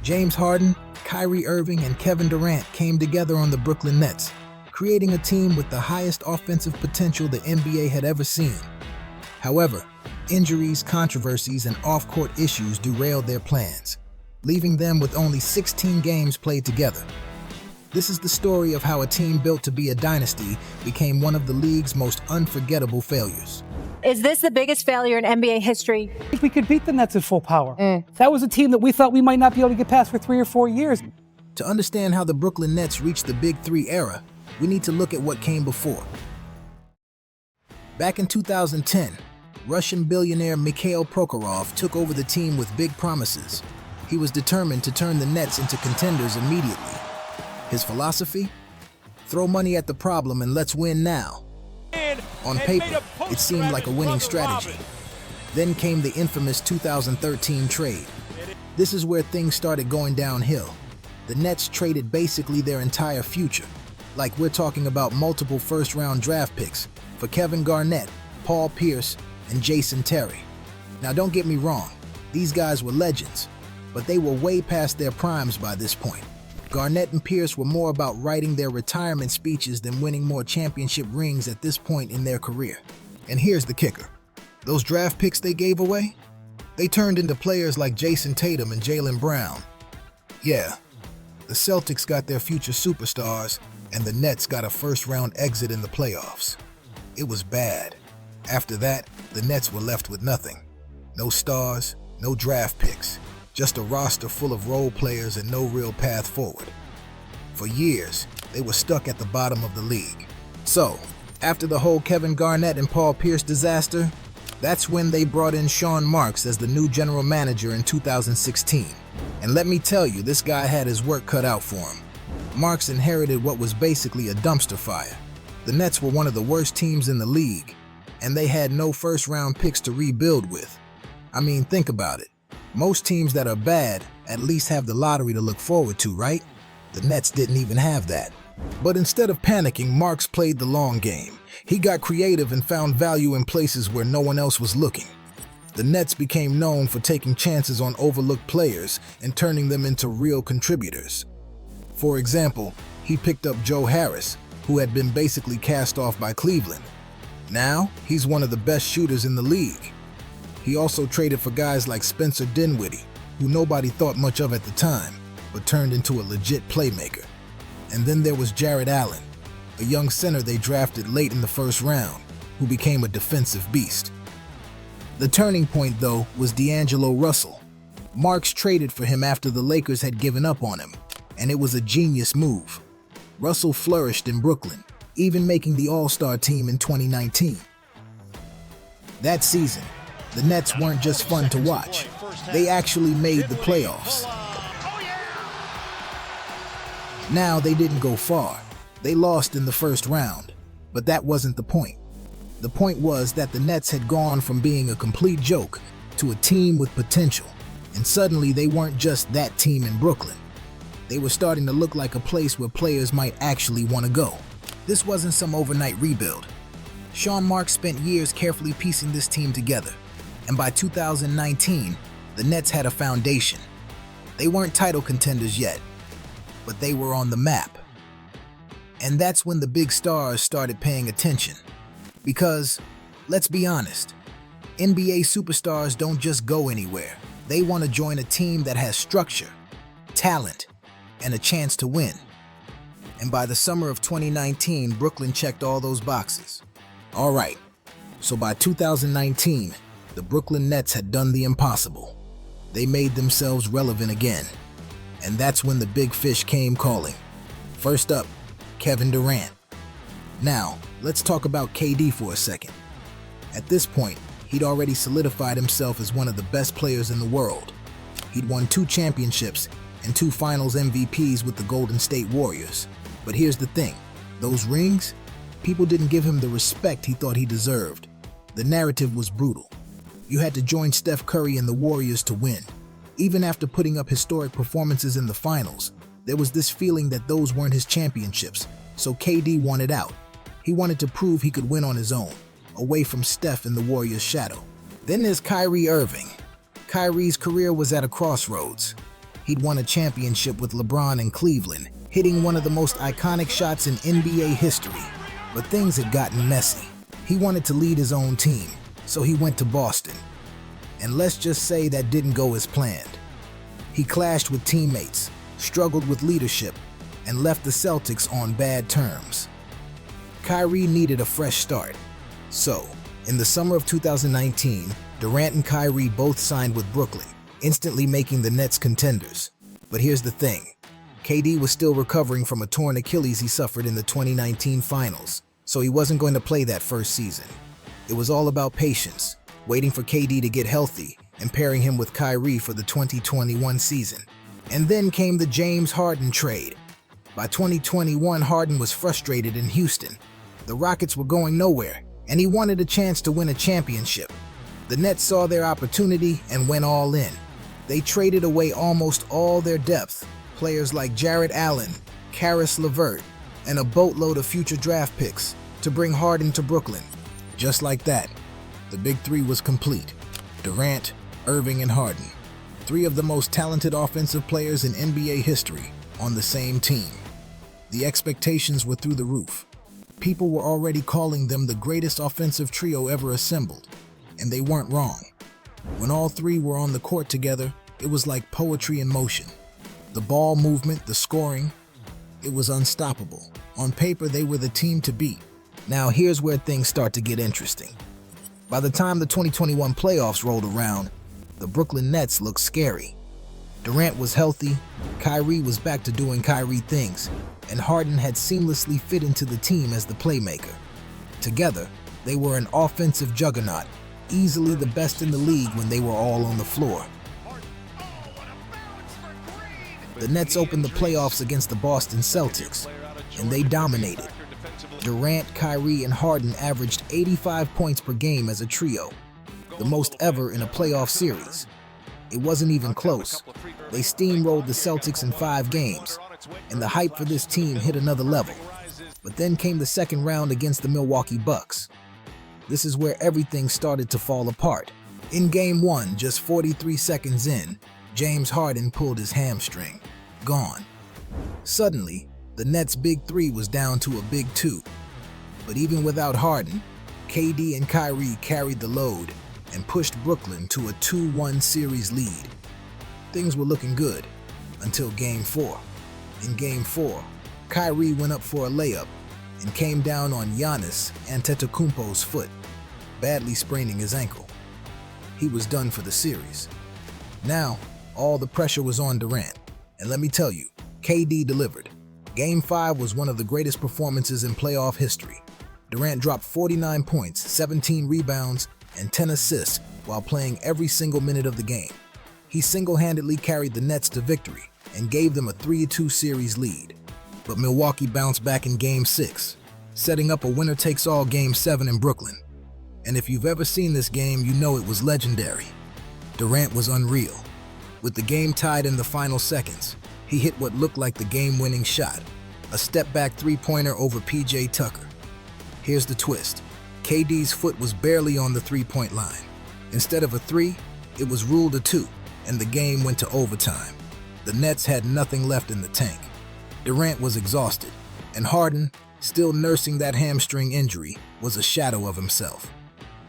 James Harden, Kyrie Irving, and Kevin Durant came together on the Brooklyn Nets, creating a team with the highest offensive potential the NBA had ever seen. However, injuries, controversies, and off-court issues derailed their plans, leaving them with only 16 games played together. This is the story of how a team built to be a dynasty became one of the league's most unforgettable failures. Is this the biggest failure in NBA history? I think we could beat the Nets at full power. That was a team that we thought we might not be able to get past for 3 or 4 years. To understand how the Brooklyn Nets reached the Big Three era, we need to look at what came before. Back in 2010, Russian billionaire Mikhail Prokhorov took over the team with big promises. He was determined to turn the Nets into contenders immediately. His philosophy? Throw money at the problem and let's win now. On paper, it seemed like a winning strategy. Then came the infamous 2013 trade. This is where things started going downhill. The Nets traded basically their entire future. Like we're talking about multiple first-round draft picks for Kevin Garnett, Paul Pierce, and Jason Terry. Now don't get me wrong, these guys were legends, but they were way past their primes by this point. Garnett and Pierce were more about writing their retirement speeches than winning more championship rings at this point in their career. And here's the kicker. Those draft picks they gave away? They turned into players like Jason Tatum and Jaylen Brown. Yeah, the Celtics got their future superstars, and the Nets got a first-round exit in the playoffs. It was bad. After that, the Nets were left with nothing. No stars, no draft picks. Just a roster full of role players and no real path forward. For years, they were stuck at the bottom of the league. So, after the whole Kevin Garnett and Paul Pierce disaster, that's when they brought in Sean Marks as the new general manager in 2016. And let me tell you, this guy had his work cut out for him. Marks inherited what was basically a dumpster fire. The Nets were one of the worst teams in the league, and they had no first-round picks to rebuild with. I mean, think about it. Most teams that are bad at least have the lottery to look forward to, right? The Nets didn't even have that. But instead of panicking, Marks played the long game. He got creative and found value in places where no one else was looking. The Nets became known for taking chances on overlooked players and turning them into real contributors. For example, he picked up Joe Harris, who had been basically cast off by Cleveland. Now, he's one of the best shooters in the league. He also traded for guys like Spencer Dinwiddie, who nobody thought much of at the time, but turned into a legit playmaker. And then there was Jarrett Allen, a young center they drafted late in the first round, who became a defensive beast. The turning point, though, was D'Angelo Russell. Marks traded for him after the Lakers had given up on him, and it was a genius move. Russell flourished in Brooklyn, even making the All-Star team in 2019. That season, the Nets weren't just fun to watch. They actually made the playoffs. Now, they didn't go far. They lost in the first round, but that wasn't the point. The point was that the Nets had gone from being a complete joke to a team with potential, and suddenly they weren't just that team in Brooklyn. They were starting to look like a place where players might actually want to go. This wasn't some overnight rebuild. Sean Marks spent years carefully piecing this team together, and by 2019, the Nets had a foundation. They weren't title contenders yet, but they were on the map. And that's when the big stars started paying attention. Because, let's be honest, NBA superstars don't just go anywhere. They want to join a team that has structure, talent, and a chance to win. And by the summer of 2019, Brooklyn checked all those boxes. All right, so by 2019, the Brooklyn Nets had done the impossible. They made themselves relevant again. And that's when the big fish came calling. First up, Kevin Durant. Now, let's talk about KD for a second. At this point, he'd already solidified himself as one of the best players in the world. He'd won 2 championships and 2 finals MVPs with the Golden State Warriors. But here's the thing, those rings, people didn't give him the respect he thought he deserved. The narrative was brutal. You had to join Steph Curry and the Warriors to win. Even after putting up historic performances in the finals, there was this feeling that those weren't his championships, so KD wanted out. He wanted to prove he could win on his own, away from Steph in the Warriors' shadow. Then there's Kyrie Irving. Kyrie's career was at a crossroads. He'd won a championship with LeBron in Cleveland, hitting one of the most iconic shots in NBA history. But things had gotten messy. He wanted to lead his own team, so he went to Boston. And let's just say that didn't go as planned. He clashed with teammates, struggled with leadership, and left the Celtics on bad terms. Kyrie needed a fresh start. So, in the summer of 2019, Durant and Kyrie both signed with Brooklyn, instantly making the Nets contenders. But here's the thing. KD was still recovering from a torn Achilles he suffered in the 2019 finals, so he wasn't going to play that first season. It was all about patience, waiting for KD to get healthy and pairing him with Kyrie for the 2021 season. And then came the James Harden trade. By 2021, Harden was frustrated in Houston. The Rockets were going nowhere, and he wanted a chance to win a championship. The Nets saw their opportunity and went all in. They traded away almost all their depth, players like Jarrett Allen, Karis LeVert, and a boatload of future draft picks to bring Harden to Brooklyn. Just like that, the Big Three was complete. Durant, Irving, and Harden, three of the most talented offensive players in NBA history, on the same team. The expectations were through the roof. People were already calling them the greatest offensive trio ever assembled, and they weren't wrong. When all three were on the court together, it was like poetry in motion. The ball movement, the scoring, it was unstoppable. On paper, they were the team to beat. Now here's where things start to get interesting. By the time the 2021 playoffs rolled around, the Brooklyn Nets looked scary. Durant was healthy, Kyrie was back to doing Kyrie things, and Harden had seamlessly fit into the team as the playmaker. Together, they were an offensive juggernaut, easily the best in the league when they were all on the floor. The Nets opened the playoffs against the Boston Celtics, and they dominated. Durant, Kyrie, and Harden averaged 85 points per game as a trio, the most ever in a playoff series. It wasn't even close. They steamrolled the Celtics in 5 games, and the hype for this team hit another level. But then came the second round against the Milwaukee Bucks. This is where everything started to fall apart. In Game 1, just 43 seconds in, James Harden pulled his hamstring. Gone. Suddenly, the Nets' Big Three was down to a Big Two. But even without Harden, KD and Kyrie carried the load and pushed Brooklyn to a 2-1 series lead. Things were looking good until Game 4. In Game 4, Kyrie went up for a layup and came down on Giannis Antetokounmpo's foot, badly spraining his ankle. He was done for the series. Now, all the pressure was on Durant, and let me tell you, KD delivered. Game 5 was one of the greatest performances in playoff history. Durant dropped 49 points, 17 rebounds, and 10 assists while playing every single minute of the game. He single-handedly carried the Nets to victory and gave them a 3-2 series lead. But Milwaukee bounced back in Game 6, setting up a winner-takes-all Game 7 in Brooklyn. And if you've ever seen this game, you know it was legendary. Durant was unreal. With the game tied in the final seconds, he hit what looked like the game-winning shot, a step-back three-pointer over PJ Tucker. Here's the twist. KD's foot was barely on the three-point line. Instead of a 3, it was ruled a 2, and the game went to overtime. The Nets had nothing left in the tank. Durant was exhausted, and Harden, still nursing that hamstring injury, was a shadow of himself.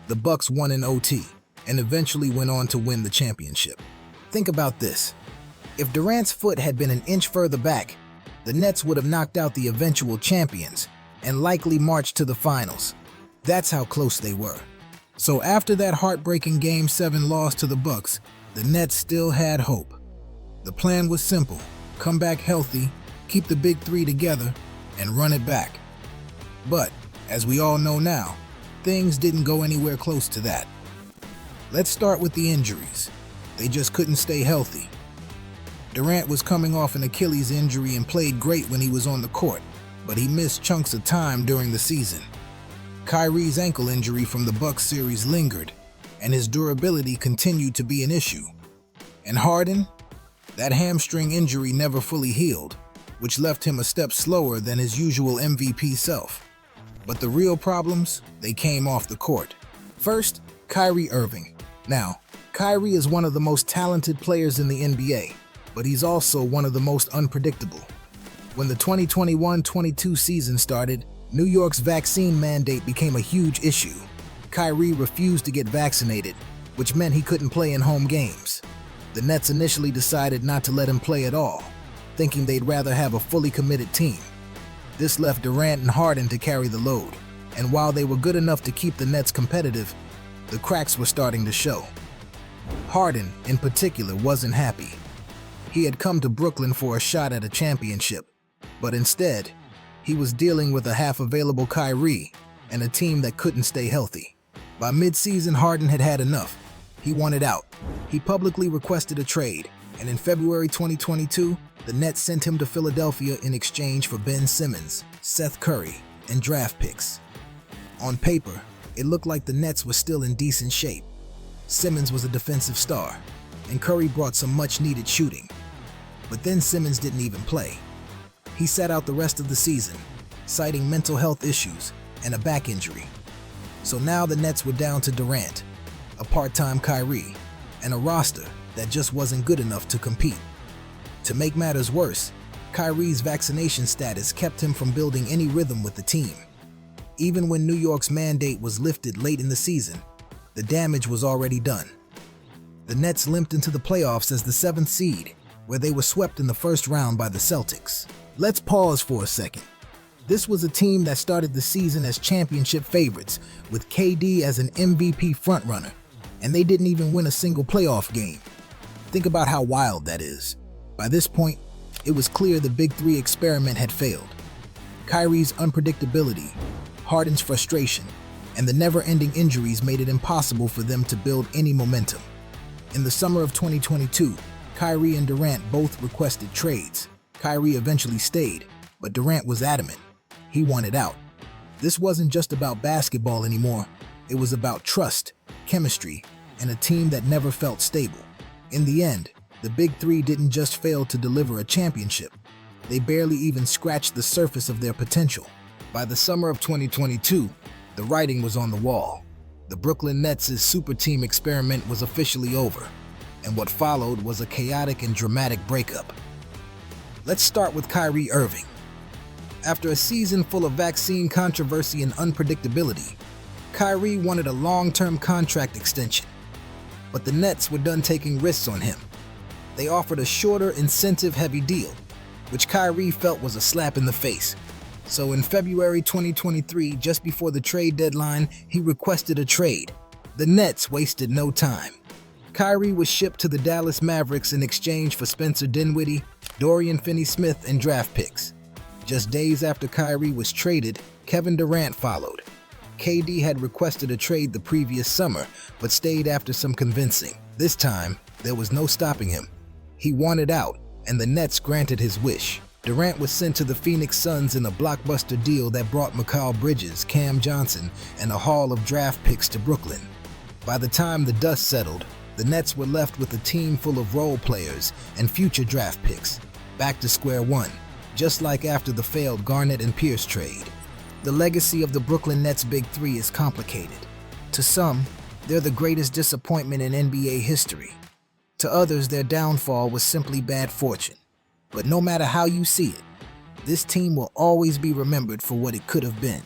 The Bucks won in OT, and eventually went on to win the championship. Think about this. If Durant's foot had been an inch further back, the Nets would have knocked out the eventual champions and likely marched to the finals. That's how close they were. So after that heartbreaking Game 7 loss to the Bucks, the Nets still had hope. The plan was simple: come back healthy, keep the Big Three together, and run it back. But, as we all know now, things didn't go anywhere close to that. Let's start with the injuries. They just couldn't stay healthy. Durant was coming off an Achilles injury and played great when he was on the court, but he missed chunks of time during the season. Kyrie's ankle injury from the Bucks series lingered, and his durability continued to be an issue. And Harden? That hamstring injury never fully healed, which left him a step slower than his usual MVP self. But the real problems, they came off the court. First, Kyrie Irving. Now, Kyrie is one of the most talented players in the NBA, but he's also one of the most unpredictable. When the 2021-22 season started, New York's vaccine mandate became a huge issue. Kyrie refused to get vaccinated, which meant he couldn't play in home games. The Nets initially decided not to let him play at all, thinking they'd rather have a fully committed team. This left Durant and Harden to carry the load, and while they were good enough to keep the Nets competitive, the cracks were starting to show. Harden, in particular, wasn't happy. He had come to Brooklyn for a shot at a championship, but instead, he was dealing with a half-available Kyrie and a team that couldn't stay healthy. By mid-season, Harden had had enough. He wanted out. He publicly requested a trade, and in February 2022, the Nets sent him to Philadelphia in exchange for Ben Simmons, Seth Curry, and draft picks. On paper, it looked like the Nets were still in decent shape. Simmons was a defensive star, and Curry brought some much-needed shooting. But then Simmons didn't even play. He sat out the rest of the season, citing mental health issues and a back injury. So now the Nets were down to Durant, a part-time Kyrie, and a roster that just wasn't good enough to compete. To make matters worse, Kyrie's vaccination status kept him from building any rhythm with the team. Even when New York's mandate was lifted late in the season, the damage was already done. The Nets limped into the playoffs as the 7th seed, where they were swept in the first round by the Celtics. Let's pause for a second. This was a team that started the season as championship favorites, with KD as an MVP frontrunner, and they didn't even win a single playoff game. Think about how wild that is. By this point, it was clear the Big Three experiment had failed. Kyrie's unpredictability, Harden's frustration, and the never-ending injuries made it impossible for them to build any momentum. In the summer of 2022, Kyrie and Durant both requested trades. Kyrie eventually stayed, but Durant was adamant. He wanted out. This wasn't just about basketball anymore. It was about trust, chemistry, and a team that never felt stable. In the end, the Big Three didn't just fail to deliver a championship. They barely even scratched the surface of their potential. By the summer of 2022, the writing was on the wall. The Brooklyn Nets' Superteam experiment was officially over, and what followed was a chaotic and dramatic breakup. Let's start with Kyrie Irving. After a season full of vaccine controversy and unpredictability, Kyrie wanted a long-term contract extension, but the Nets were done taking risks on him. They offered a shorter, incentive-heavy deal, which Kyrie felt was a slap in the face. So in February 2023, just before the trade deadline, he requested a trade. The Nets wasted no time. Kyrie was shipped to the Dallas Mavericks in exchange for Spencer Dinwiddie, Dorian Finney-Smith, and draft picks. Just days after Kyrie was traded, Kevin Durant followed. KD had requested a trade the previous summer, but stayed after some convincing. This time, there was no stopping him. He wanted out, and the Nets granted his wish. Durant was sent to the Phoenix Suns in a blockbuster deal that brought Mikal Bridges, Cam Johnson, and a haul of draft picks to Brooklyn. By the time the dust settled, the Nets were left with a team full of role players and future draft picks, back to square one, just like after the failed Garnett and Pierce trade. The legacy of the Brooklyn Nets Big Three is complicated. To some, they're the greatest disappointment in NBA history. To others, their downfall was simply bad fortune. But no matter how you see it, this team will always be remembered for what it could have been.